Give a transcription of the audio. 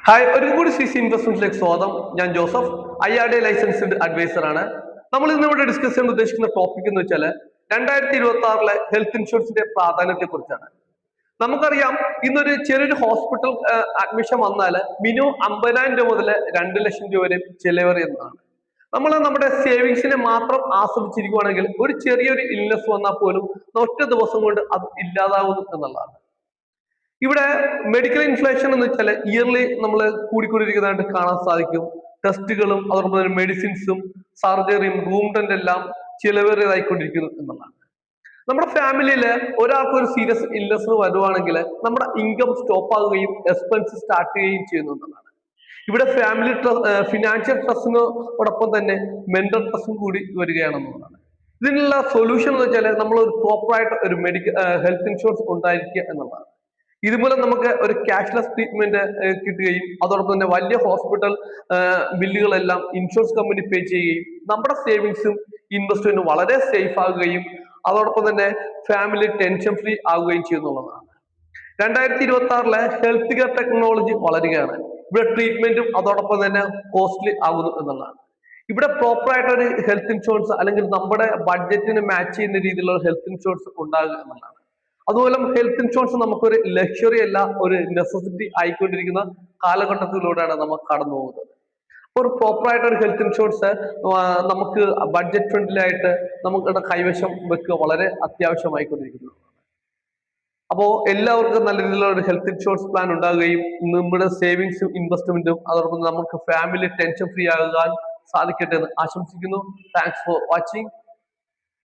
Hi, ഒരിക്കൽ കൂടി C C ഇൻവെസ്റ്റ്മെന്റിലേക്ക് സ്വാഗതം. ഞാൻ ജോസഫ്, IRDA ലൈസൻസ്ഡ് അഡ്വൈസർ ആണ്. നമ്മൾ ഇന്നിവിടെ ഡിസ്കസ് ചെയ്യാൻ ഉദ്ദേശിക്കുന്ന ടോപ്പിക് എന്ന് വെച്ചാൽ 2026 ഹെൽത്ത് ഇൻഷുറൻസിന്റെ പ്രാധാന്യത്തെ കുറിച്ചാണ്. നമുക്കറിയാം, ഇന്നൊരു ചെറിയൊരു ഹോസ്പിറ്റൽ അഡ്മിഷൻ വന്നാൽ മിനിമം 50,000 രൂപ മുതൽ 2 ലക്ഷം രൂപ വരെ ചെലവേറിയതാണ്. നമ്മൾ നമ്മുടെ സേവിങ്സിനെ മാത്രം ആസ്വദിച്ചിരിക്കുകയാണെങ്കിൽ ഒരു ചെറിയൊരു ഇൽനെസ് വന്നാൽ പോലും ഒറ്റ ദിവസം കൊണ്ട് അത് ഇല്ലാതാവുന്നു എന്നുള്ളതാണ്. ഇവിടെ മെഡിക്കൽ ഇൻഫ്ലേഷൻ എന്ന് വെച്ചാൽ ഇയർലി നമ്മൾ കൂടിക്കൊണ്ടിരിക്കുന്നതായിട്ട് കാണാൻ സാധിക്കും. ടെസ്റ്റുകളും അതോടൊപ്പം തന്നെ മെഡിസിൻസും സർജറിയും റൂം റെന്റ് എല്ലാം ചിലവേറിയതായിക്കൊണ്ടിരിക്കുന്നു എന്നുള്ളതാണ്. നമ്മുടെ ഫാമിലിയിൽ ഒരാൾക്ക് ഒരു സീരിയസ് ഇൽനെസ് വരുവാണെങ്കിൽ നമ്മുടെ ഇൻകം സ്റ്റോപ്പ് ആകുകയും എക്സ്പെൻസ് സ്റ്റാർട്ട് ചെയ്യുകയും ചെയ്യുന്നു എന്നുള്ളതാണ്. ഇവിടെ ഫാമിലി ഫിനാൻഷ്യൽ സ്ട്രെസ്സിനോടൊപ്പം തന്നെ മെന്റൽ സ്ട്രെസ്സും കൂടി വരികയാണെന്നുള്ളതാണ്. ഇതിനുള്ള സൊല്യൂഷൻ എന്ന് വെച്ചാൽ നമ്മൾ ഒരു പ്രോപ്പറായിട്ട് ഒരു ഹെൽത്ത് ഇൻഷുറൻസ് ഉണ്ടായിരിക്കുക എന്നുള്ളതാണ്. ഇതുമൂലം നമുക്ക് ഒരു ക്യാഷ്ലെസ് ട്രീറ്റ്മെന്റ് കിട്ടുകയും അതോടൊപ്പം തന്നെ വലിയ ഹോസ്പിറ്റൽ ബില്ലുകളെല്ലാം ഇൻഷുറൻസ് കമ്പനി പേ ചെയ്യുകയും നമ്മുടെ സേവിങ്സും ഇൻവെസ്റ്റ്മെന്റും വളരെ സേഫ് ആകുകയും അതോടൊപ്പം തന്നെ ഫാമിലി ടെൻഷൻ ഫ്രീ ആകുകയും ചെയ്യുന്നുള്ളതാണ്. 2026 ഹെൽത്ത് കെയർ ടെക്നോളജി വളരുകയാണ്. ഇവിടെ ട്രീറ്റ്മെന്റും അതോടൊപ്പം തന്നെ കോസ്റ്റ്ലി ആകുന്നു എന്നുള്ളതാണ്. ഇവിടെ പ്രോപ്പർ ആയിട്ട് ഒരു ഹെൽത്ത് ഇൻഷുറൻസ് അല്ലെങ്കിൽ നമ്മുടെ ബഡ്ജറ്റിന് മാച്ച് ചെയ്യുന്ന രീതിയിലുള്ള ഹെൽത്ത് ഇൻഷുറൻസ് ഉണ്ടാകുക എന്നുള്ളതാണ്. അതുപോലെ ഹെൽത്ത് ഇൻഷുറൻസ് നമുക്കൊരു ലക്ഷറി അല്ല, ഒരു നെസസിറ്റി ആയിക്കൊണ്ടിരിക്കുന്ന കാലഘട്ടത്തിലൂടെയാണ് നമ്മൾ കടന്നു പോകുന്നത്. ഒരു പ്രോപ്പർ ആയിട്ട് ഒരു ഹെൽത്ത് ഇൻഷുറൻസ് നമുക്ക് ബഡ്ജറ്റ് ഫ്രണ്ട്ലി ആയിട്ട് നമുക്ക് കൈവശം വെക്കുക വളരെ അത്യാവശ്യമായിക്കൊണ്ടിരിക്കുന്നു. അപ്പോൾ എല്ലാവർക്കും നല്ല രീതിയിലുള്ള ഒരു ഹെൽത്ത് ഇൻഷുറൻസ് പ്ലാൻ ഉണ്ടാകുകയും നമ്മുടെ സേവിങ്സും ഇൻവെസ്റ്റ്മെന്റും അതോടൊപ്പം നമുക്ക് ഫാമിലി ടെൻഷൻ ഫ്രീ ആകാൻ സാധിക്കട്ടെ എന്ന് ആശംസിക്കുന്നു. Thanks for watching.